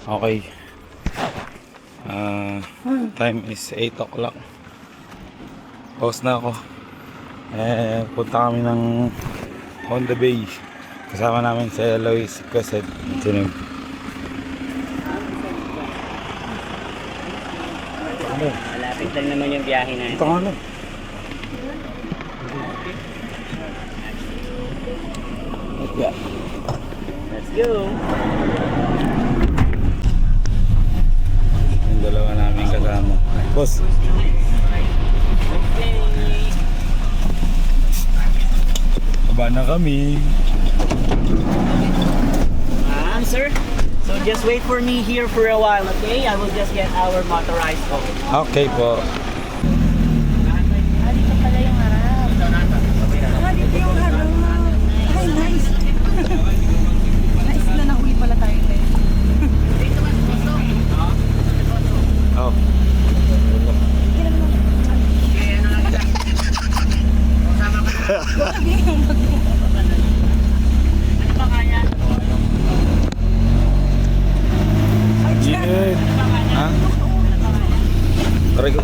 Okay. Time is 8 o'clock. Pause na ako. Punta kami ng Honda Bay. Kasama namin si Eloise Quezet. Malapit lang naman yung biyahe na Ito nga lang. Let's go! Yung dalawa namin kasama. Boss. Aba na kami. Sir, so just wait for me here for a while, okay? I will just get our motorized boat. Okay po. Dito pala yung harap. Dito yung harap. Ay, nice. Nice na nahuli pala tayo tayo. Oh. Yun. Ha? Try ko.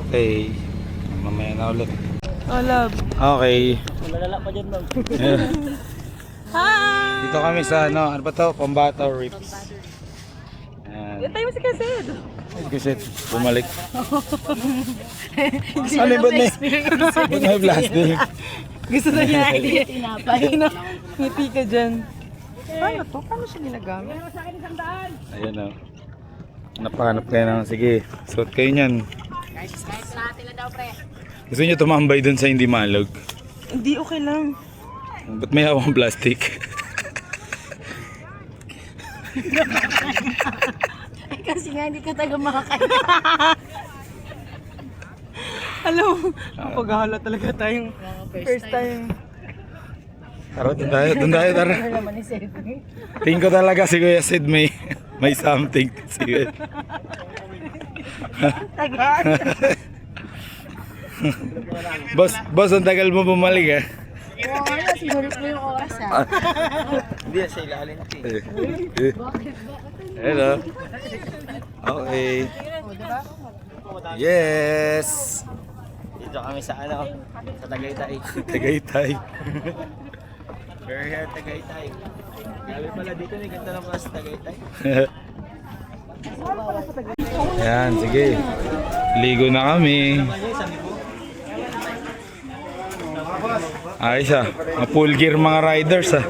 Okay. Mamaya na ulit. Oh, love. Okay. Malala pa dyan, ma'am. Hi! Dito kami sa ano ba to? Pambato Reefs. Ayan. Tayo mo si Kased. Kasi bumalik. Ano ba na? Ba't may plastic? Gusto na niya idea. Tinapay. Ngiti ka dyan. Paano to? Paano siya ginagamit? Ayan o. Napahanap kayo ng, sige, suot kayo nyan. Gusto nyo tumambay dun sa hindi malog? Hindi, okay lang. Ba't may hawang plastic? Kasi nga hindi ka taga makakaya. Alam mo, paghahala talaga tayong first time. Tara, dun tayo, tara. Tingin ko talaga si Kuya Sid may something. Sige. boss, ang tagal mo bumalik ah. Oo, ano, siguro po yung oras ha. Hindi, sa ilalim. Hello. Okay. Yes. Dito kami sa ano, sa Tagaytay. Tagaytay. We're here, Tagaytay. Grabe pala dito, may ganda ng mga sa Tagaytay. Ayan, sige. Ligo na kami. Ayos ah. Mga full gear mga riders ah.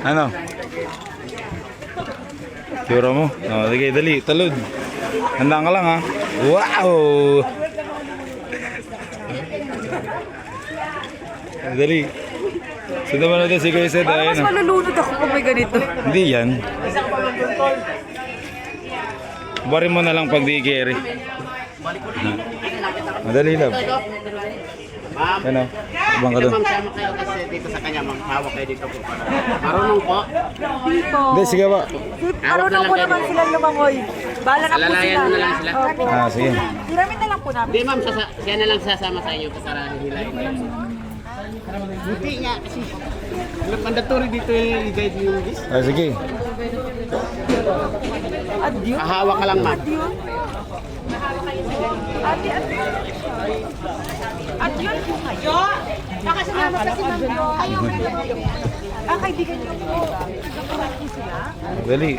Ano? Turo mo? Oh, sige, dali, talod. Handa ka lang ha. Wow! Dali. Sundan mo natin si Kuya Sed. Mas malulunod ako kung may ganito. Hindi yan. Bari mo na lang pag di carry. Madali lang. Ano? Abang ka doon. Ma'am, sama kayo kasi dito sa kanya, ma'am. Hawak kayo dito po. Marunong po. Dito. Hindi, sige ba? Marunong po naman sila lumangoy. Bala na po Alalayan sila. mo na lang sila. Opo. Ah, sige. Hiramin na lang po namin. Hindi, ma'am. Siya na lang sasama sa inyo para hilahin kayo. Buti nga kasi. Mandatory dito yung guide yung guys. Ah, sige. Adyo. Hahawak ka lang, ma'am. Adyo. Ate, ate. Adyo po kayo. Baka sumama pa si Ma'am Jo. Ah, kaibigan niyo po. Nagkakalat po sila. Dali.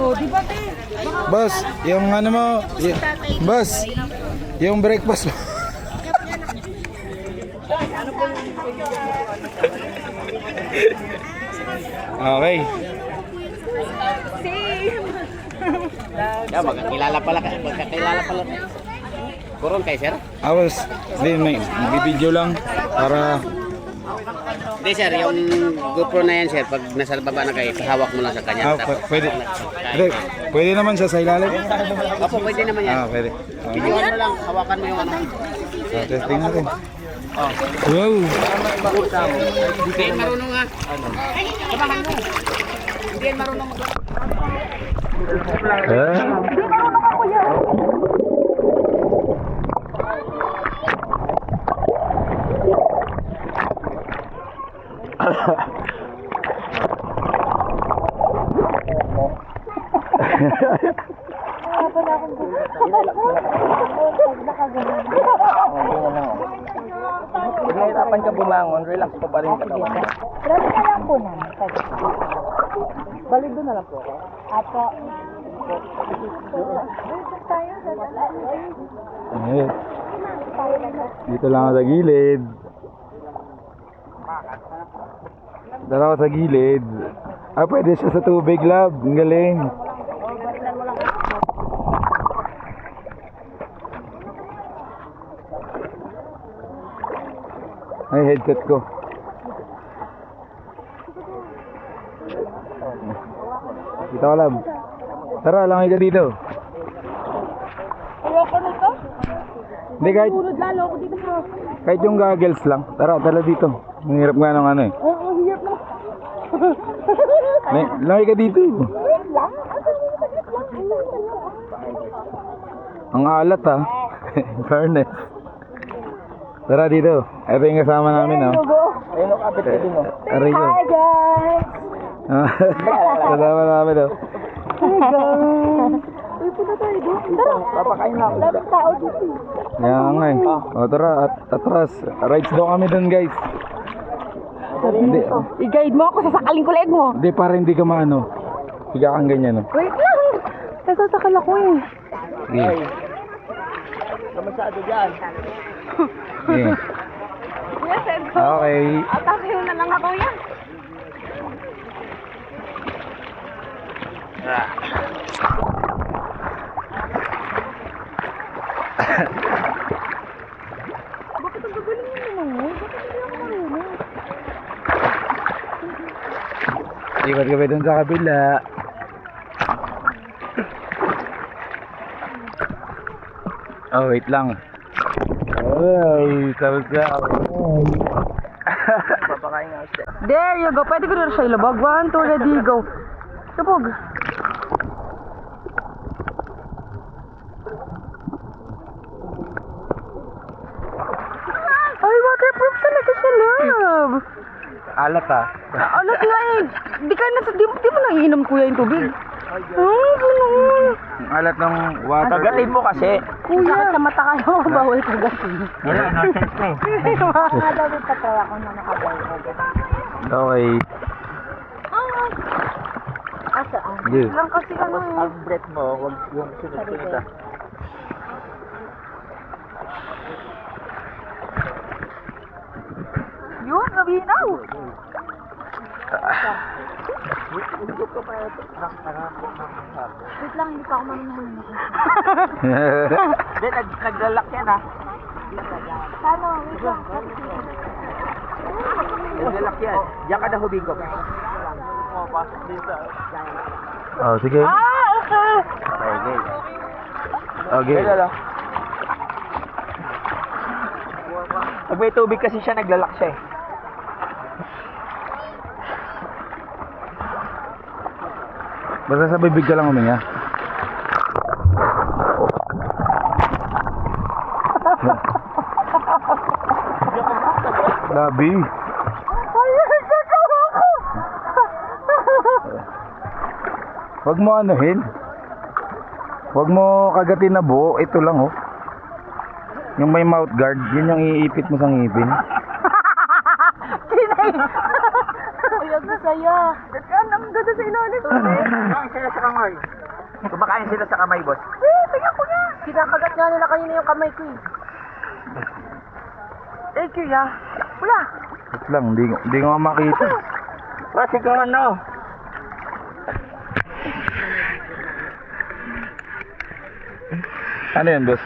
Oh, di ba, te? Boss, yung ano mo. Boss, yung breakfast mo. Okay. Yeah, magkakilala pala. Magkakilala pala. Kurong kay sir. Awas, hindi, may video lang para Hindi sir, yung GoPro na yan sir, pag nasa baba na kayo, hawak mo lang sa kanya. Pwede. Hindi, pwede naman siya sa ilalim. Opo, pwede naman yan. Pwede. Videoan mo lang, hawakan mo yung ano. Testing natin. Wow. Hindi yan marunong ha. Sabahan mo. Hindi yan marunong mag- Nahirapan ka bumangon, relax pa pa rin katawan. Grabe ka lang po namin. Balik doon na lang po ako. Apo. Ayun. Dito lang ako sa gilid. Dala ako sa gilid. Pwede siya sa tubig, love. Ang galing. Ay, headset ko. Dito ka, love. Tara, langay ka dito. Ayoko nito. Hindi, Tulad lalo ako dito bro. kahit yung goggles lang. Tara, tara dito. Ang hirap nga ng ano eh. Oo, hirap na. Langay ka dito. Wait lang. Ang alat ha. In fairness. Tara dito. Ito yung kasama namin oh. Ayun o, kapit ka din o. Aray ko. Hi guys! Kasama namin oh. Hi guys! Uy, punta tayo doon. Tara. Papakain na ako. Daming tao dito. Kaya nga eh. O tara, atras. Rides daw kami dun guys. Hindi, I-guide mo ako, sasakalin ko leg mo. hindi para hindi ka maano. Higa kang ganyan oh. Wait lang. Nasasakal ako eh. Sige. Kamasado dyan. Sige. Yes, Ego. Okay. Atake na lang ako yan. Bakit ang gagaling mo naman? Bakit hindi ako marunong? Ikot kami dun sa kabila. Oh, wait lang. Ay, sabi-sabi. Papakain na ako. There you go. Pwede ko na siya ilabag. 1, 2, ready, go. Kapag. Ay, waterproof talaga siya, love. Alat ah. Alat nga eh. Di mo nangiinom kuya yung tubig. Ganun. Ang alat ng water. Kagatin mo kasi. Kuya. Sakit sa mata kayo. Bawal kagatin. Wala, nonsense ko. Mga daw pa tayo ako na nakabawal kagatin. Okay. Asaan? Yes. Lang kasi ano Tapos eh. ang breath mo, huwag yung sunod-sunod ah. Yun, nabinaw. Wait lang, hindi pa ako marunong. Hindi, naglalak yan ah. Paano? Wait lang. Naglalak yan. Diyan ka na hubigo. Oh, pasok dito. Oh, sige. Okay. Okay. Okay. Kaya pag may tubig kasi siya, naglalak siya eh. Basta sa bibig ka lang huminga. Labi. Huwag mo anuhin. Huwag mo kagatin na buo. Ito lang oh. Yung may mouth guard, yun yung iipit mo sa ngipin. Kinay. Ayun na saya. Ang ganda sa ilalim. Kumakain sila sa kamay. Kumakain sila sa kamay, boss. Tingnan ko na. Kinakagat nga nila kanina yung kamay ko eh. Eh, kuya. Wala. Wait lang, hindi ko nga makita. Kasi kung ano. Ano yun, boss?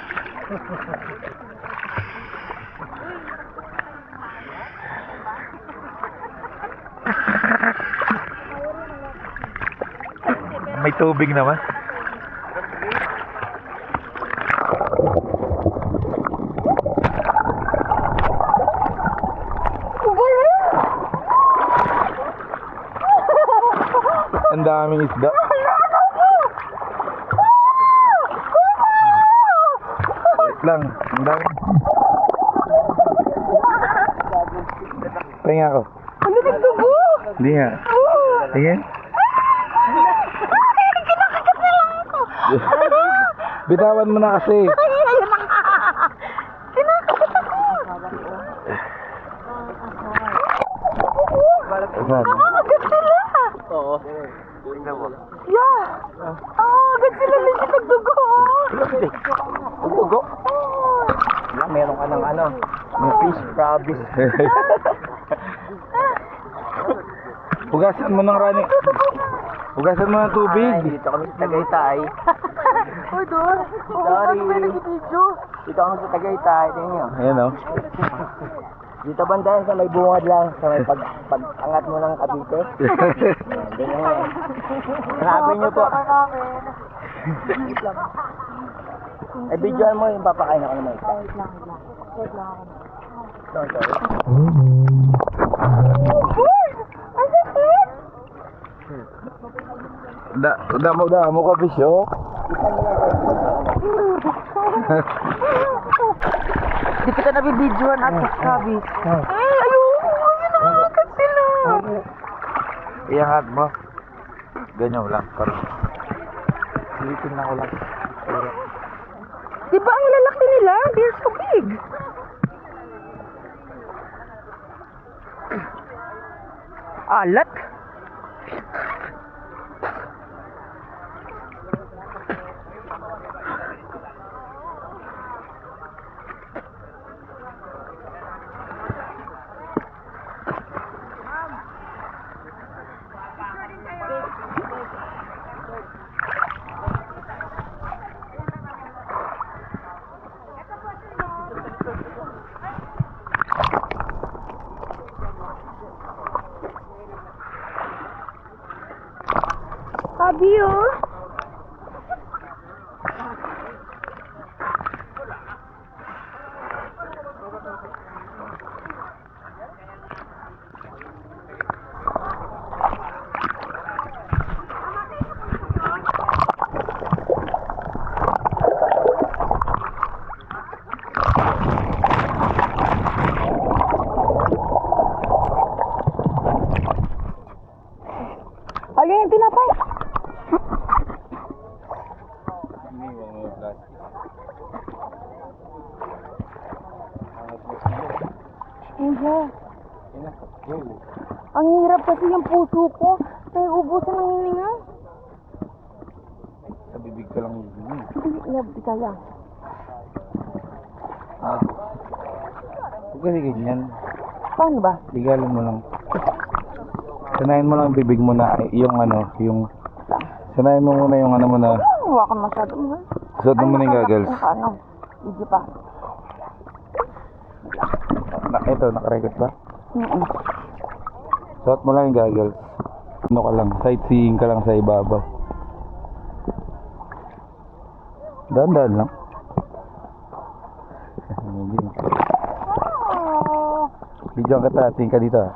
May tubig naman. Ang daming isda. Wait lang. Ang dami. Pahinga ako. Ano nagdugo? Hindi nga. Tingin. Bitawan mo na kasi. Kinakagat ako. Saan? Nakakagat sila. Oo. Yeah. Agad sila nila nagdugo. Dugo. Meron ka ng ano, may fish rabies. Hugasan mo ng rani. Hugasan mo ng tubig. Dito kami sa Tagaytay. Uy, doon. Sorry. May nag-video. Dito kami sa Tagaytay. Tingnan nyo. Ayan o. Dito banda yan sa may bungad lang. Sa may pag-angat mo ng Cavite. Ganyan yan. Sabi nyo po. Eh, videoan mo yung papakain ako naman. Wait lang. Wait lang ako. Sorry. Ang sakit! Damo ka, Bisyo. Di kita nabibidyoan at sabi. Ayoko! Kasi nakakagat sila. Iangat mo. Ganyan mo lang. Parang. Silipin na ko lang. Di ba ang lalaki nila? They're so big. Alat. Sabi oh. Ayun yung tinapay. Iya. Ang hirap kasi yung puso ko. Kaya ubusan ng hininga. Sa bibig ka lang yun. Hindi, di kaya. Huwag kasi ganyan. Paano ba? Ligalin mo lang. Sanayin mo lang ang bibig mo na yung ano, yung... Sanayin mo muna yung ano mo na... Hawakan masyado mo. Suot mo muna yung goggles. Ano? Hindi pa. Ito, nakarecord ba? Mm-mm. Suot mo lang yung goggles. Ano ka lang, sightseeing ka lang sa ibabaw. Dahan-dahan lang. Video kita, tingin ka dito ah.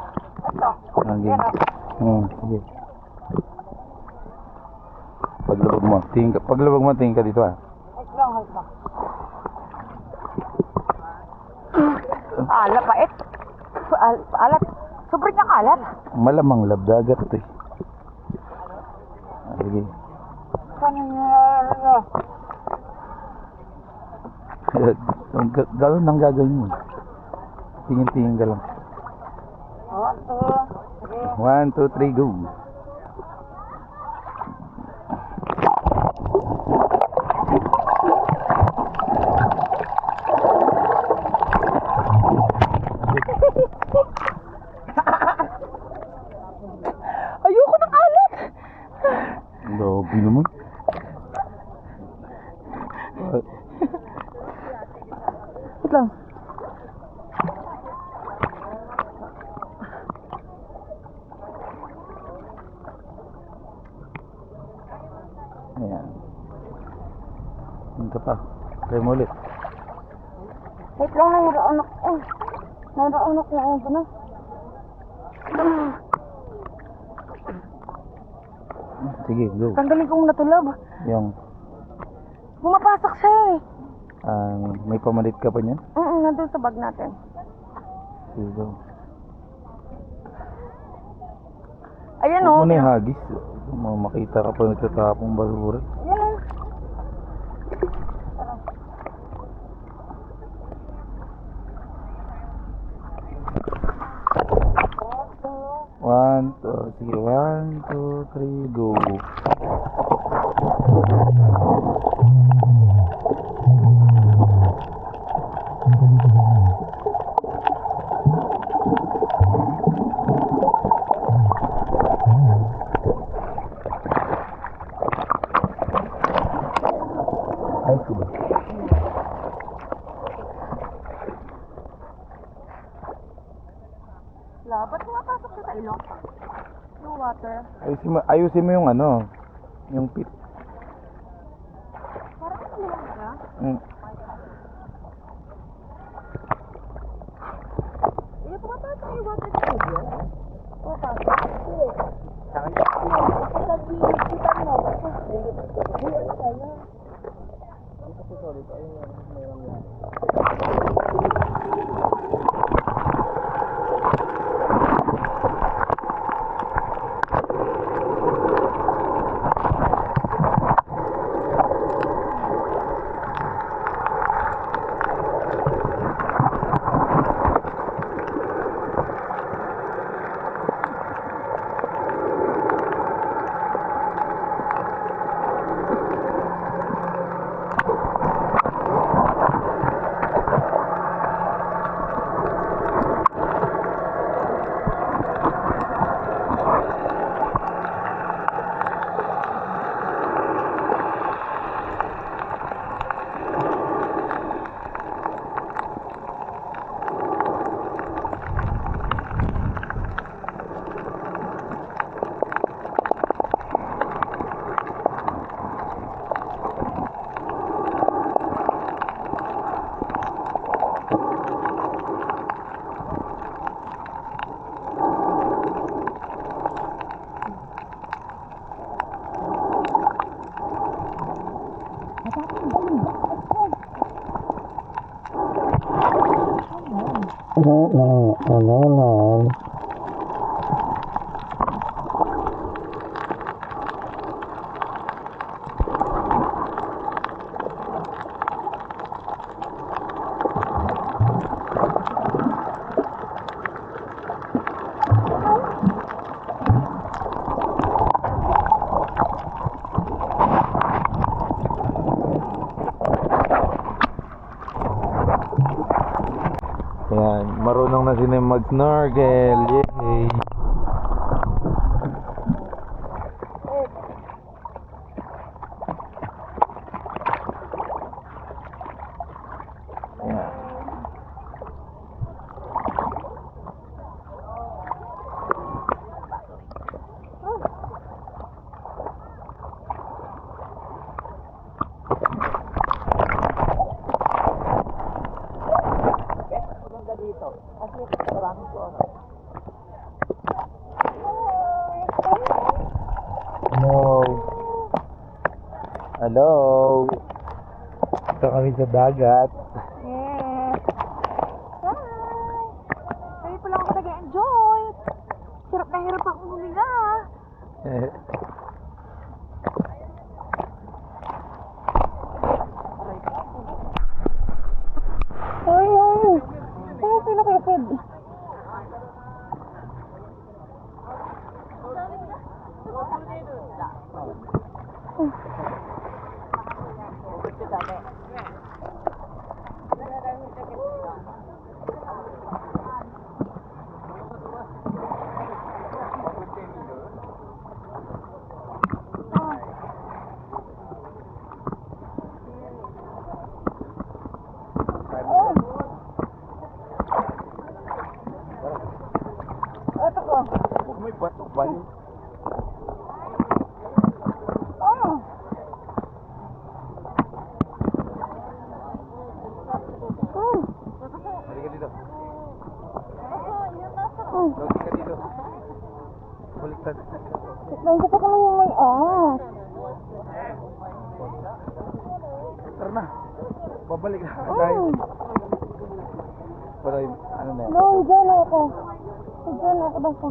Okay. Sige. Paglubog mo, tingin ka dito ah. Wait lang. Alat, pait. Alat. Sobrang niyang alat. Malamang labdagat to eh. Sige. Gano'n ang gagawin mo. Tingin-tingin ka lang. 1, 2, 3, go. Ayoko ng alat. Grabe naman. Wait lang. Ayan. Ito pa. Try mo ulit. Wait lang, nahiraon ako. Nahiraon ako na ito na. Sige, go. Tanggalin kong natulog. Yung, Bumapasok siya eh. may pamalit ka pa niyan? Nandun sa bag natin. Sige, go. Ayan Huwag o. mo na yung hagis. Makita ka pa nagtatapong basura. Ayan o. 1, 2, sige. 1, 2, 3, go. Ay, sige. Ba't pumapasok siya sa ilong? Yung water. Ayusin mo yung ano, yung pit. Parang ano lang ka? Pumapasok yung water sa ilong? Pumapasok. No. Ayan, marunong na sila mag-snorkel. Yay! Ayan. Hello. Ito kami sa dagat. Yes. Hi. Ngayon pa lang ako nag-enjoy. Hirap na hirap akong huminga. Ay. Ay, pinakipid. Ito ko. Huwag may bato ba yun? Oh. Babalik na Oo. Pero ano na yan? No, dyan ako. Dyan ako basta.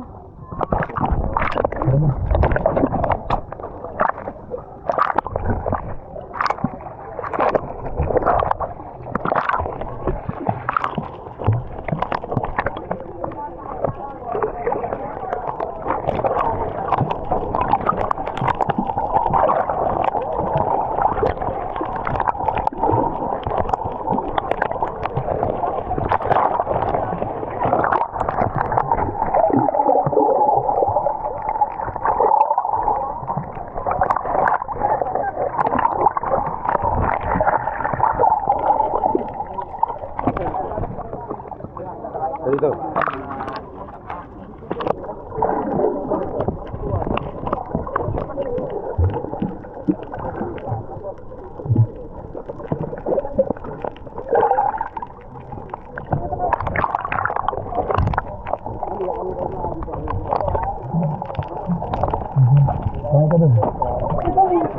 Dito.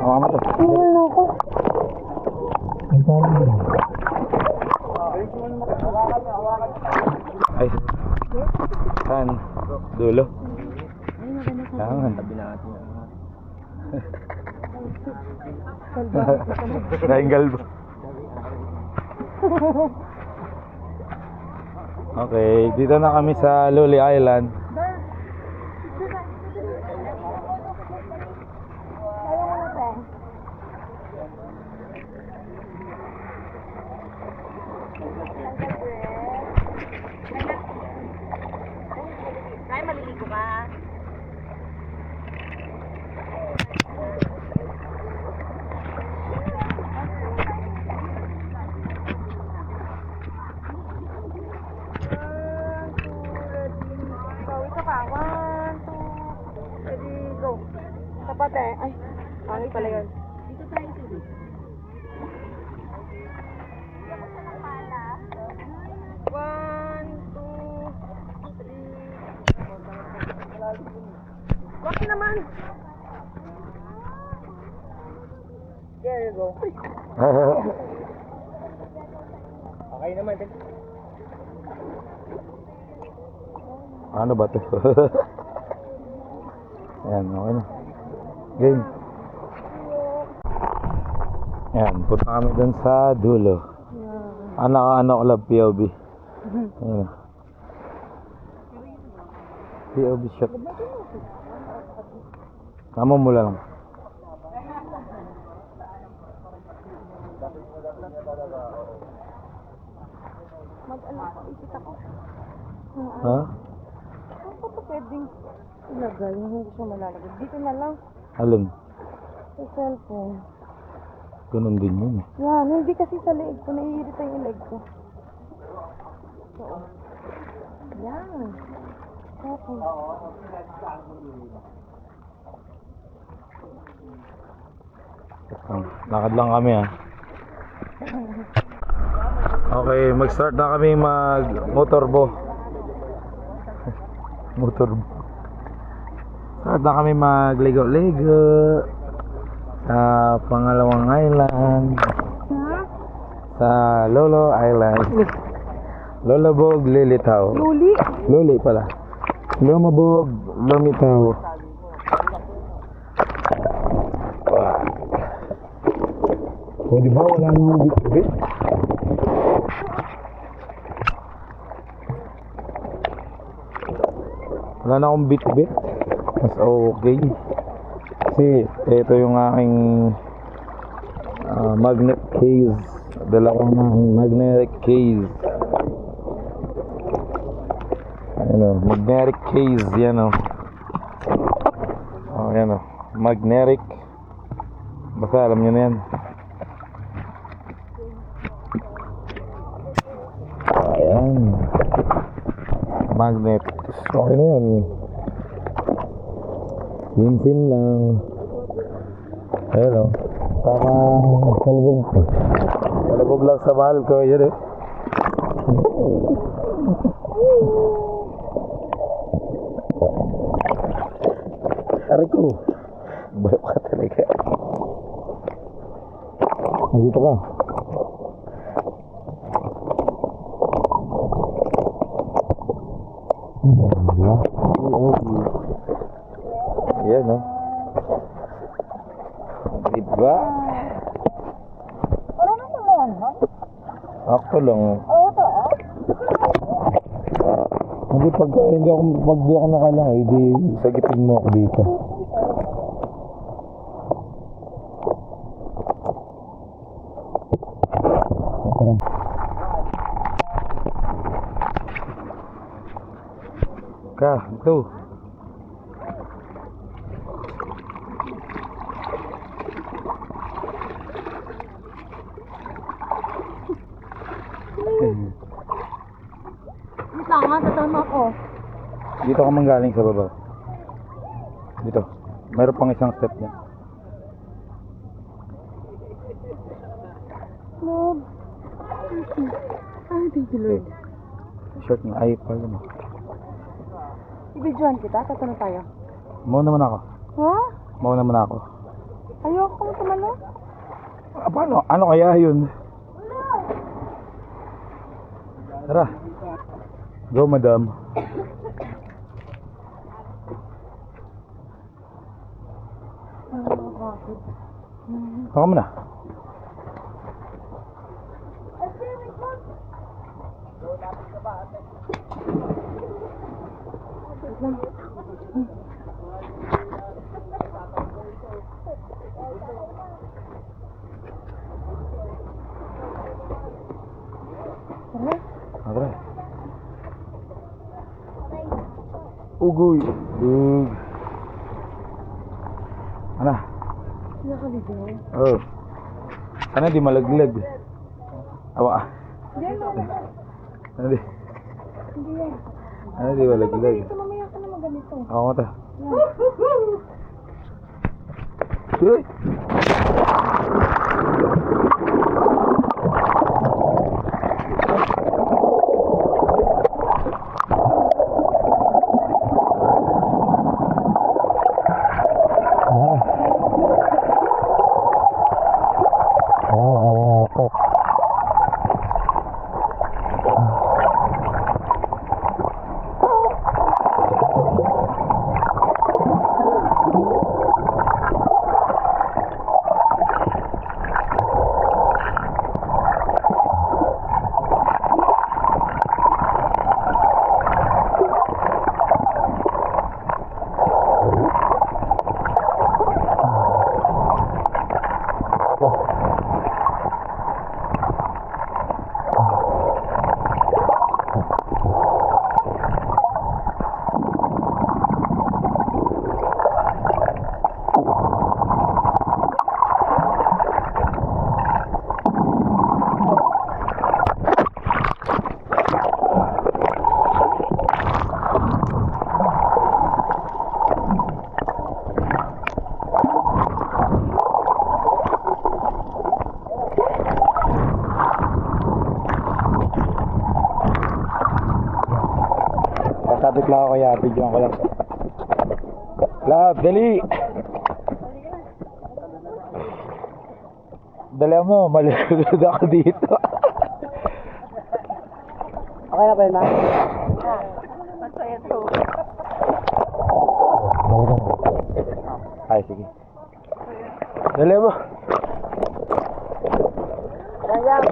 Mama to. Tingnan ako. Ay. Saan? Dulo. Yan. Sabi natin. Nainggal ba? Okay, dito na kami sa Luli Island. Kaya maliligo ka. Bawi ka pa. 1, 2, ready, go. Tapat eh. Ay, pangit pala yun. Dito tayo sa dito. 1, 2, 3. Wag naman. There you go. Okay naman. Ano ba to? Ayan, okay na. Game. Ayan, punta kami dun sa dulo. Anak-anak ko lang POV. Ayan. POV shot. Tama mula lang. Mag-anak ko, isip ako. Ha? Ano pa ito pwedeng ilagay? Hindi siya malalagay. Dito na lang. Alin? Sa cellphone. Ganun din yun eh. Yan, hindi kasi sa leeg ko. Naiirita yung leg ko. Oo. Yan. Okay. Lakad lang kami ah. Okay, mag-start na kami mag-motorbo. Motorbo. Start na kami magligo-ligo sa pangalawang island. Sa Lolo Island. Lolobog, Lilitaw. Luli. Luli pala. Lumabog, Lumitaw. O di ba wala nang bit-bit? Wala na akong bit-bit. Mas okay. Kasi ito yung aking magnet case. Dala ko na magnetic case. Ayan o, magnetic case. Yan o. Oh, yan o. Magnetic. Basta alam nyo na yan. Ayan. Magnet. Okay na yan. Linsin lang. Ayan o. Para salubog. Salubog lang sa mahal ko. Yan eh. Aray ko. Bayo ka talaga. Nandito ka. Diba? Wala na sa yan, ha? Ako lang. Oo, to, ah. Hindi pag hindi ako nakailangan, hindi sagipin mo ako dito. Ka, ito. Dito nga, tatama ko. Dito ka manggaling sa baba. Dito. Mayroon pang isang step niya. Lord. Ay, thank you, Lord. Short na. Ay, pala mo. Ibidyohan kita, tatanong tayo. Mauna naman ako. Ha? Mauna naman ako. Ayoko kung tumalo. Ah, paano? Ano kaya yun? Tara. Go, madam. Baka mo na. Tara. Ugoy. Ug. Ano? Nakaligaw. Oh. Sana di malaglag. Awa. Ano di? Hindi yan. Ano di malaglag? Ito, mamaya ka naman ganito. Ako ta. Uy! Sabit lang ako kaya, video ko lang. Love, dali! Dali mo, malulod ako dito. Okay na ba yun, ma? Masaya to. Ay, sige. Dali mo. Yan.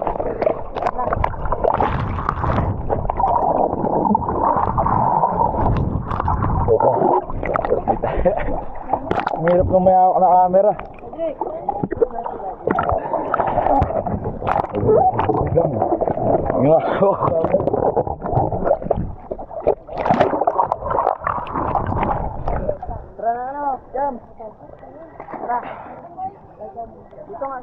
Ang hirap nung may hawak na camera. Yung ako. Tara na ano, jam. Tara. Dito nga.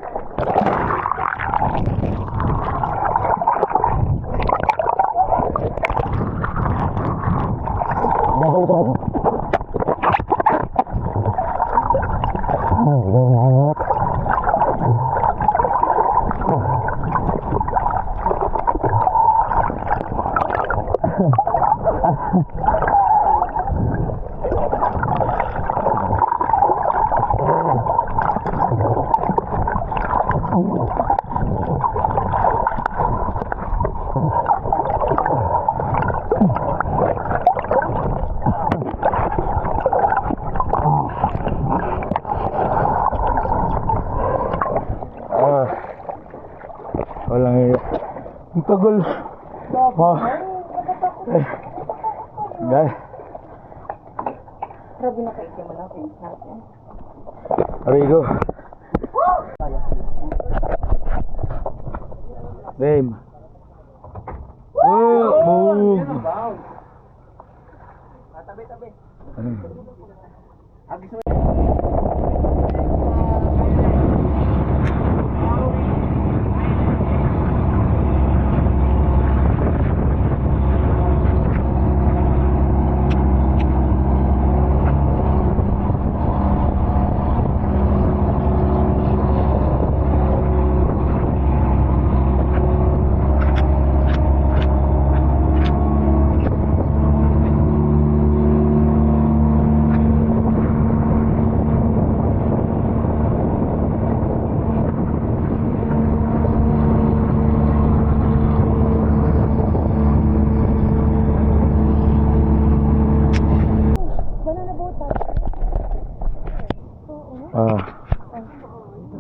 Walang iya. Ang tagal. Oh. Guys. Grabe na kayo mo lang face natin. Arigo. Game. Move. Tabi-tabi.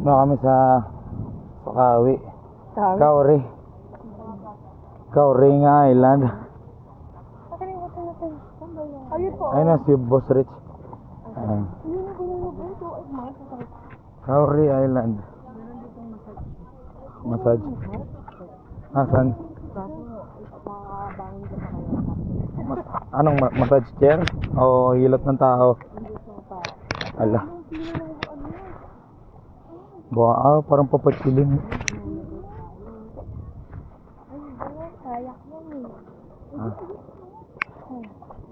Na kami sa Kawi. Kauri. Kauri nga Island. Ayun na si Boss Rich. Kauri Island. Massage. Asan? Anong massage chair? O hilot ng tao? Ala. Parang papatsilin.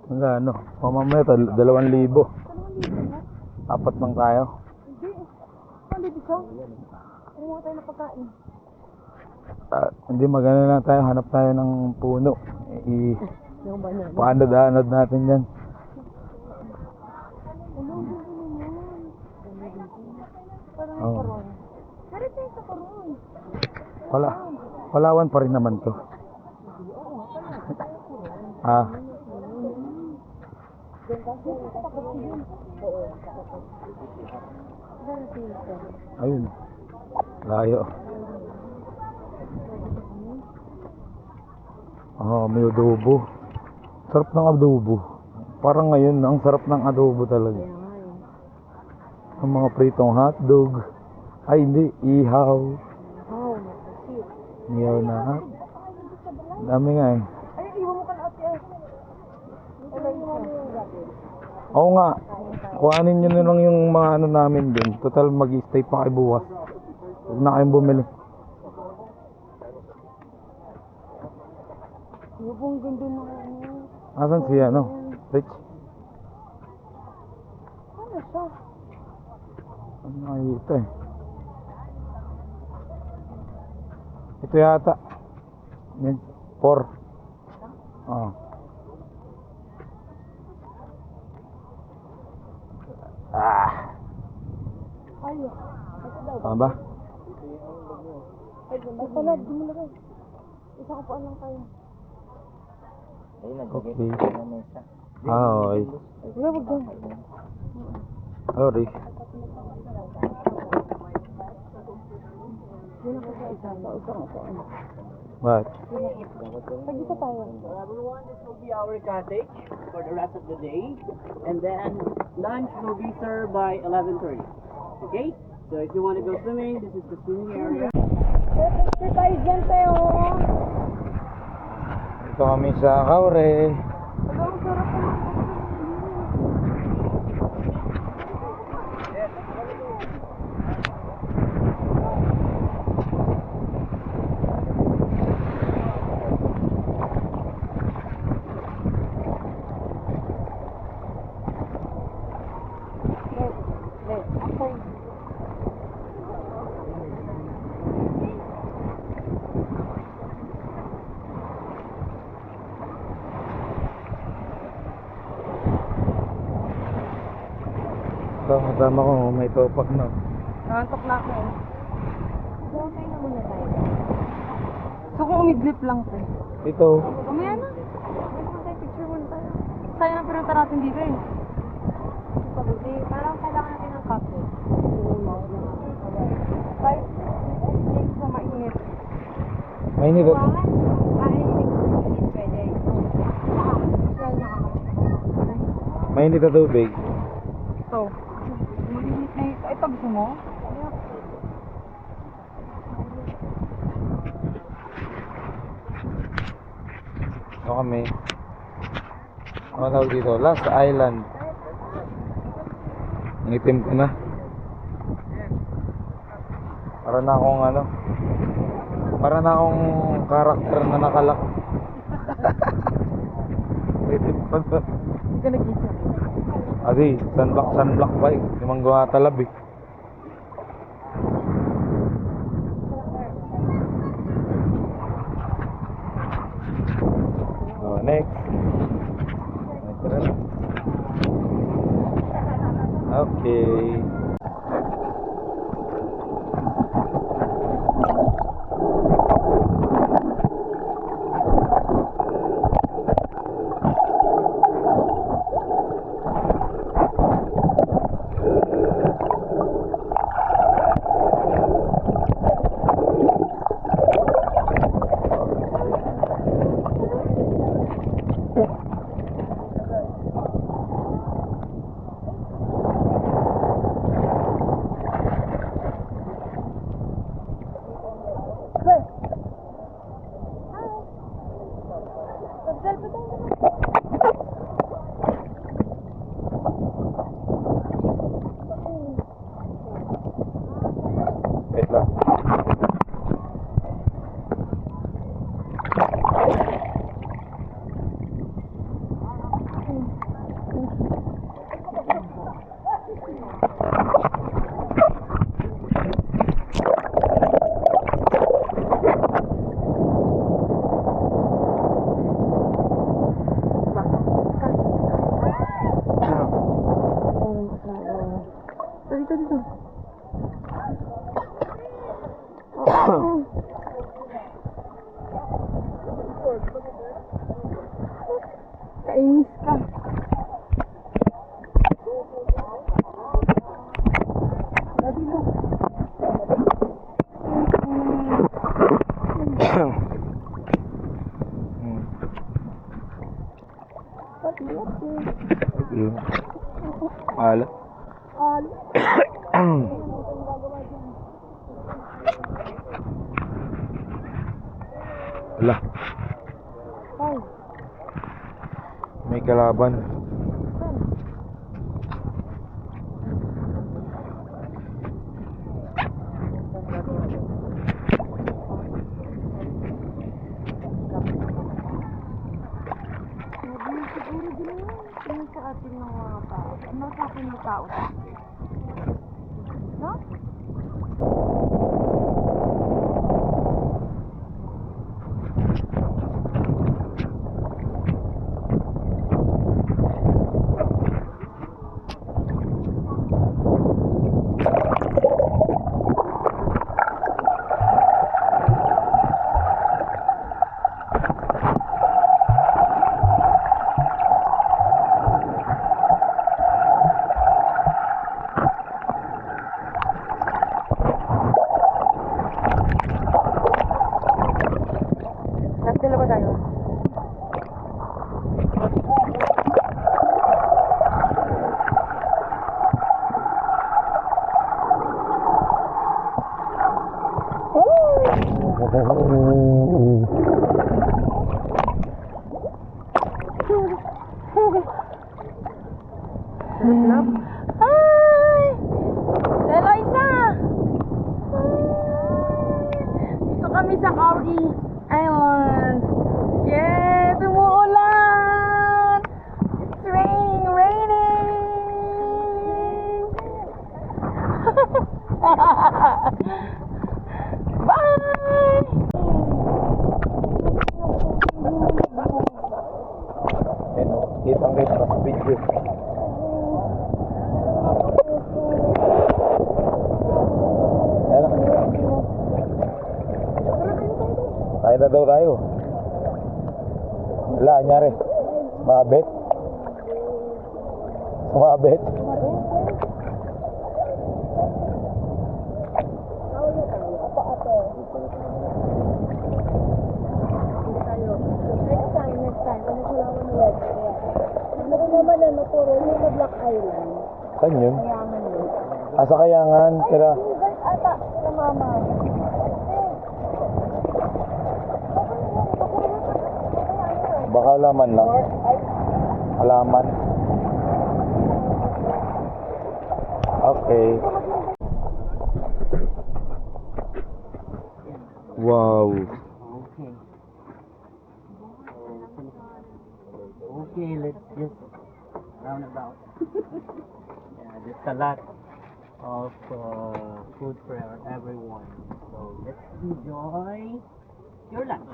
Magkano? Pamamaya 2,000. 4 lang tayo. Hindi magano lang tayo. Hanap tayo ng puno. Paanod-anod natin yan. Oh. Palawan pa rin naman to. Ayun. Layo. May adobo. Sarap ng adobo. Parang ngayon, ang sarap ng adobo talaga. Ang mga pritong hotdog. Ay hindi, ihaw. Ihaw na. Dami nga eh. Oo nga. Kuhanin nyo na lang yung mga ano namin dun. Total mag-stay pa kayo bukas. Huwag na kayong bumili. Yung ganda na Asan siya ano? Rich? ano siya? Ano nakikita eh? Ito yata. Yan. 4. Ayo. Tama ba? Ay, pala, di mo lagay. Isa ko pa lang tayo. Okay. Okay. Wala, wag doon. Sorry. Yun ako sa isa. Sa isa ko. What? Pag-isa tayo. Everyone, this will be our cottage for the rest of the day. And then lunch will be served by 11:30. Okay? So if you want to go swimming, this is the swimming area. Picture tayo dyan tayo. Ito kami sa Kaure. Ang sarap naman. Kasama ko, may topak na. Nantok na ako. Okay na muna tayo. So kung umidlip lang to. Ito. Mamaya na. Picture muna tayo. Sayang ang pinunta natin dito eh. Pabuti. Parang kailangan natin ng kape. Kahit sa mainit. Mainit at mainit na tubig. Ito. Mainit na ito. Ito gusto mo? Ano kami? Ano tawag dito? Last Island. Ang itim ko na. Para na akong ano? Para na akong karakter na nakalak. Itim pa na. Hindi ka nag-isa. Adi, sunblock pa eh. Hindi man gawa talab eh. So, next. Tara na. Okay. Wait lang. Dito. Kainis ka. Dati mo. Ala. Ala. May kalaban. Siguro din yan sa atin ng mga tao. Ano sa atin ng tao? No? Dala ba tayo? Hi! Eloisa! Dito kami sa Kauri Island. Yes! Umuulan! It's raining! Bye! Kitang-kita sa video. Kain na daw tayo. Wala, anyari. Mabet. Mabet. Meron naman ano po rin yung sa Black Island. Saan yun? Kayangan yun. Sa Kayangan. Tira. Yung guys ata, sila mama. Baka laman lang. Alaman. Okay. Wow. Okay. Okay, let's just round about. Yeah, there's a lot of food for everyone. So let's enjoy your lunch.